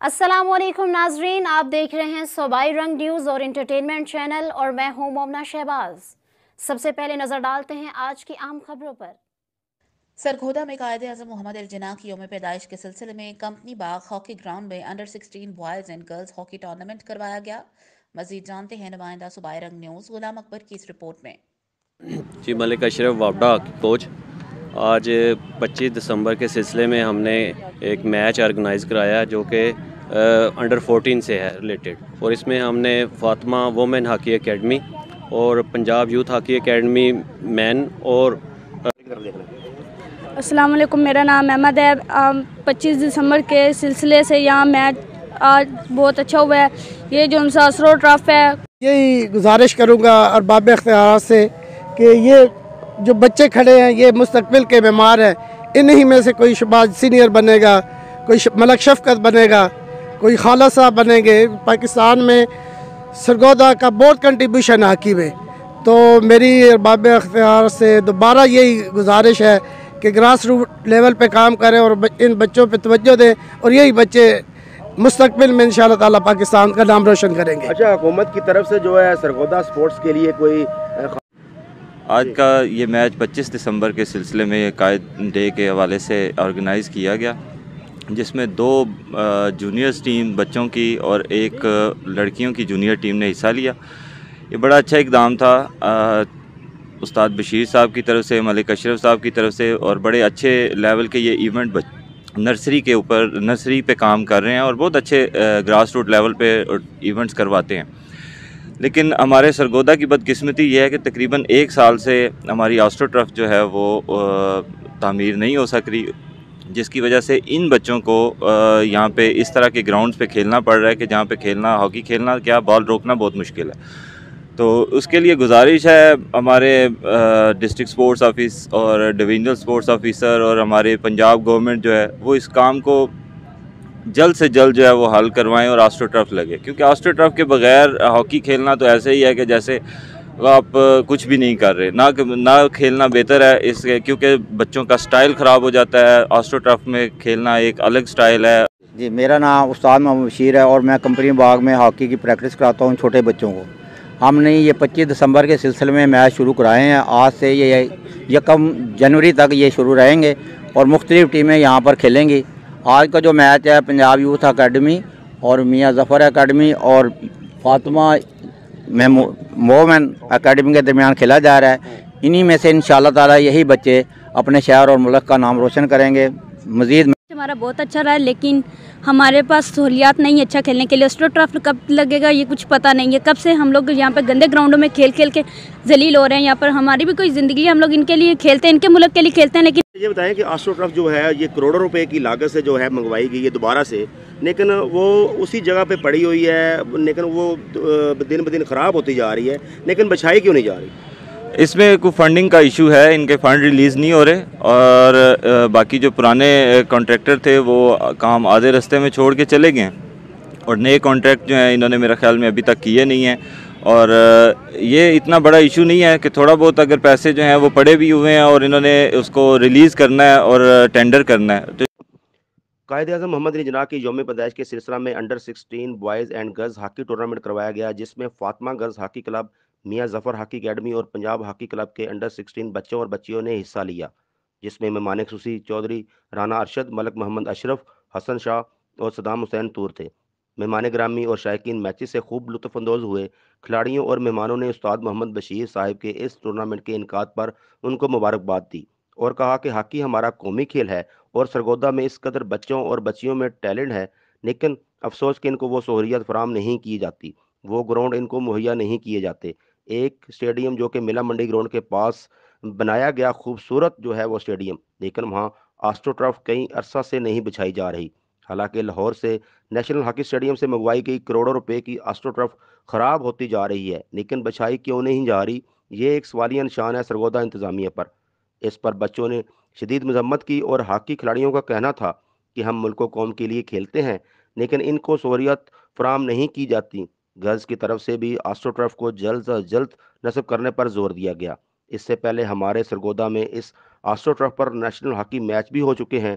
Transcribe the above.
अस्सलाम वालेकुम नाजरीन, आप देख रहे हैं सूबाई रंग न्यूज़ और इंटरटेनमेंट चैनल और मैं हूं मोमना शहबाज। सबसे पहले नजर डालते हैं आज की अहम खबरों पर। सरगोदा में कायद-ए-आज़म मोहम्मद अली जिन्ना की यौम पैदाइश के सिलसिले में कंपनी बाग हॉकी ग्राउंड में under 16 boys and girls hockey tournament करवाया गया। मजीद जानते हैं नुमाइंदा सूबाई रंग न्यूज़ गुलाम अकबर की इस रिपोर्ट में। जी, मलिक अशरफ वापडा कोच। आज 25 दिसंबर के सिलसिले में हमने एक मैच ऑर्गेनाइज़ कराया जो कि अंडर 14 से है रिलेटेड, और इसमें हमने फातिमा वुमेन हॉकी एकेडमी और Punjab youth hockey academy man और अस्सलाम वालेकुम, मेरा नाम अहमद है। 25 दिसंबर के सिलसिले से यहाँ मैच आज बहुत अच्छा हुआ है। ये जो उनसा असरो ट्रफ है, यही गुजारिश करूँगा और बाब इख्तियार से कि ये जो बच्चे खड़े हैं ये मुस्तकबिल के बीमार हैं। इन्हीं में से कोई शहबाज सीनियर बनेगा, कोई मलक शफकत बनेगा, कोई खाला साहब बनेंगे। पाकिस्तान में सरगोदा का बहुत कंट्रीब्यूशन है हॉकी में। तो मेरी बाब इख्तियार से दोबारा यही गुजारिश है कि ग्रास रूट लेवल पे काम करें और इन बच्चों पे तवज्जो दें, और यही बच्चे मुस्तकबिल में इंशाअल्लाह ताला पाकिस्तान का नाम रोशन करेंगे। अच्छा, हुकूमत की तरफ से जो है सरगोदा स्पोर्ट्स के लिए कोई आज का ये मैच 25 दिसंबर के सिलसिले में कायद डे के हवाले से ऑर्गेनाइज़ किया गया, जिसमें 2 जूनियर्स टीम बच्चों की और एक लड़कियों की जूनियर टीम ने हिस्सा लिया। ये बड़ा अच्छा इक़दाम था उस्ताद बशीर साहब की तरफ से, मलिक अशरफ साहब की तरफ से, और बड़े अच्छे लेवल के ये इवेंट नर्सरी के ऊपर नर्सरी पे काम कर रहे हैं और बहुत अच्छे ग्रास रूट लेवल पे इवेंट्स करवाते हैं। लेकिन हमारे सरगोदा की बदकिस्मती ये है कि तकरीबन 1 साल से हमारी आस्ट्रो ट्रफ जो है वो तामीर नहीं हो सक रही, जिसकी वजह से इन बच्चों को यहाँ पे इस तरह के ग्राउंड्स पे खेलना पड़ रहा है कि जहाँ पे खेलना, हॉकी खेलना क्या, बॉल रोकना बहुत मुश्किल है। तो उसके लिए गुजारिश है हमारे डिस्ट्रिक्ट स्पोर्ट्स ऑफिस और डिविजनल स्पोर्ट्स ऑफिसर और हमारे पंजाब गवर्नमेंट जो है वो इस काम को जल्द से जल्द जो है वो हल करवाएं और आस्ट्रो टर्फ लगे, क्योंकि आस्ट्रो टर्फ के बगैर हॉकी खेलना तो ऐसे ही है कि जैसे आप कुछ भी नहीं कर रहे। ना खेलना बेहतर है इसके, क्योंकि बच्चों का स्टाइल ख़राब हो जाता है। आस्ट्रो टर्फ में खेलना एक अलग स्टाइल है। जी, मेरा नाम उस्ताद मोहम्मद बशीर है और मैं कंपनी बाग में हॉकी की प्रैक्टिस कराता हूँ छोटे बच्चों को। हमने ये 25 दिसंबर के सिलसिले में मैच शुरू कराए हैं। आज से ये 1 जनवरी तक ये शुरू रहेंगे और मुख्तलिफ़ टीमें यहाँ पर खेलेंगी। आज का जो मैच है पंजाब यूथ अकेडमी और मियाँ ज़फ़र अकेडमी और फातिमा वुमेन अकेडमी के दरमियान खेला जा रहा है। इन्हीं में से इंशाअल्लाह ताला यही बच्चे अपने शहर और मुल्क का नाम रोशन करेंगे। मज़ीद हमारा बहुत अच्छा रहा है, लेकिन हमारे पास सहूलियात नहीं है अच्छा खेलने के लिए। अस्ट्रो ट्रफ कब लगेगा ये कुछ पता नहीं है। कब से हम लोग यहाँ पर गंदे ग्राउंडों में खेल खेल के जलील हो रहे हैं। यहाँ पर हमारी भी कोई ज़िंदगी है, हम लोग इनके लिए खेलते हैं, इनके मुल्क के लिए खेलते हैं। लेकिन ये बताएं कि आस्ट्रो ट्रफ जो है ये करोड़ों रुपए की लागत से जो है मंगवाई गई है दोबारा से, लेकिन वो उसी जगह पे पड़ी हुई है, लेकिन वो दिन ब दिन ख़राब होती जा रही है, लेकिन बछाई क्यों नहीं जा रही? इसमें कोई फंडिंग का इशू है, इनके फ़ंड रिलीज़ नहीं हो रहे, और बाकी जो पुराने कॉन्ट्रैक्टर थे वो काम आधे रास्ते में छोड़ के चले गए, और नए कॉन्ट्रैक्ट जो हैं इन्होंने मेरे ख्याल में अभी तक किए नहीं हैं। और ये इतना बड़ा इशू नहीं है कि थोड़ा बहुत अगर पैसे जो हैं वो पड़े भी हुए हैं और इन्होंने उसको रिलीज़ करना है और टेंडर करना है। तो कायद-ए-आज़म मोहम्मद अली जिन्ना की यौम पैदाइश के सिलसिला में under 16 boys and girls hockey tournament करवाया गया, जिसमें फातिमा गर्ल्स हॉकी क्लब, मियाँ ज़फ़र हॉकी एकेडमी और पंजाब हॉकी क्लब के अंडर 16 बच्चों और बच्चियों ने हिस्सा लिया, जिसमें मेहमान खुसूसी चौधरी राना अरशद, मलक मोहम्मद अशरफ, हसन शाह और सदाम हुसैन तूर थे। मेहमान ग्रामी और शायकीन मैचेस से खूब लुत्फ़अंदोज़ हुए। खिलाड़ियों और मेहमानों ने उस्ताद मोहम्मद बशीर साहिब के इस टूर्नामेंट के इनकाद पर उनको मुबारकबाद दी और कहा कि हॉकी हमारा कौमी खेल है और सरगोदा में इस कदर बच्चों और बच्चियों में टैलेंट है, लेकिन अफसोस कि इनको वो सहूलियत फराम नहीं की जाती, वो ग्राउंड इनको मुहैया नहीं किए जाते। एक स्टेडियम जो कि मिला मंडी ग्राउंड के पास बनाया गया खूबसूरत जो है वो स्टेडियम, लेकिन वहाँ आस्ट्रो ट्रफ कई अरसा से नहीं बिछाई जा रही। हालांकि लाहौर से नेशनल हॉकी स्टेडियम से मंगवाई गई करोड़ों रुपए की आस्ट्रो ट्रफ ख़राब होती जा रही है, लेकिन बिछाई क्यों नहीं जा रही, ये एक सवालिया निशान है सरगोदा इंतज़ामिया पर। इस पर बच्चों ने शदीद मजम्मत की और हॉकी खिलाड़ियों का कहना था कि हम मुल्क व कौम के लिए खेलते हैं, लेकिन इनको सहूलियत फराम नहीं की जाती। गर्ल्स की तरफ से भी आस्ट्रो ट्रफ को जल्द अज जल्द नस्ब करने पर जोर दिया गया। इससे पहले हमारे सरगोदा में इस आस्ट्रो ट्रफ पर नेशनल हॉकी मैच भी हो चुके हैं